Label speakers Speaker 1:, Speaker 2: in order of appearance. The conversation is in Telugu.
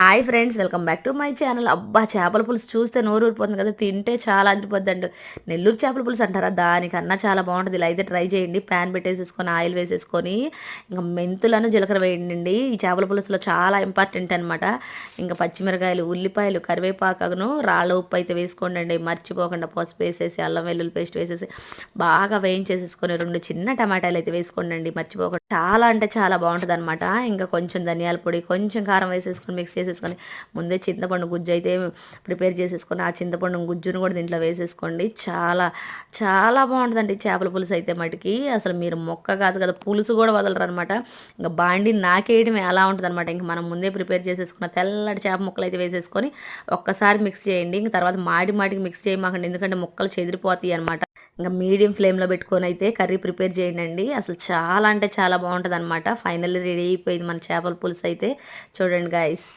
Speaker 1: Hi friends, welcome back to my channel. అబ్బా! చేపల పులుసు చూస్తే నోరు ఊరిపోతుంది కదా! తింటే చాలా అదిరిపోద్దండి. నెల్లూరు చేపల పులుసు అంటారా? దానికన్నా చాలా బావుంటది. ఇలా అయితే ట్రై చేయండి. ప్యాన్ పెట్టేసేసుకొని, ఆయిల్ వేసేసుకొని, ఇంక మెంతులను, జీలకర్ర వేయండి. ఈ చేపల పులుసులో చాలా ఇంపార్టెంట్ అనమాట. ఇంక పచ్చిమిరకాయలు, ఉల్లిపాయలు, కరివేపాకును, రాళ్ళ ఉప్పు అయితే వేసుకోండి. మర్చిపోకుండా పసుపు వేసేసి, అల్లం వెల్లుల్లి పేస్ట్ వేసేసి, బాగా వేయించేసేసుకొని 2 చిన్న టమాటాలు అయితే వేసుకోండి మర్చిపోకుండా. చాలా అంటే చాలా బావుంటదనమాట. ఇంకా కొంచెం ధనియాల పొడి, కొంచెం కారం వేసేసుకొని మిక్స్ చేసేసుకొని ముందే చింతపండు గుజ్జు అయితే ప్రిపేర్ చేసేసుకొని ఆ చింతపండు గుజ్జును కూడా దీంట్లో వేసేసుకోండి. చాలా చాలా బాగుంటుందండి చేపల పులుసు అయితే మటుకి. అసలు మీరు మొక్క కాదు కదా, పులుసు కూడా వదలరు అనమాట. ఇంకా బాండి నాకేయడమే అలా ఉంటుంది అనమాట. ఇంక మనం ముందే ప్రిపేర్ చేసేసుకున్న తెల్లటి చేప ముక్కలు అయితే వేసేసుకొని ఒక్కసారి మిక్స్ చేయండి. ఇంక తర్వాత మాటికి మిక్స్ చేయమాకండి, ఎందుకంటే ముక్కలు చెదిరిపోతాయి అనమాట. ఇంకా మీడియం ఫ్లేమ్లో పెట్టుకొని అయితే కర్రీ ప్రిపేర్ చేయండి. అసలు చాలా అంటే చాలా బాగుంటుంది అనమాట. ఫైనల్లీ రెడీ అయిపోయింది మన చేపల పులుసు అయితే. చూడండి గైస్.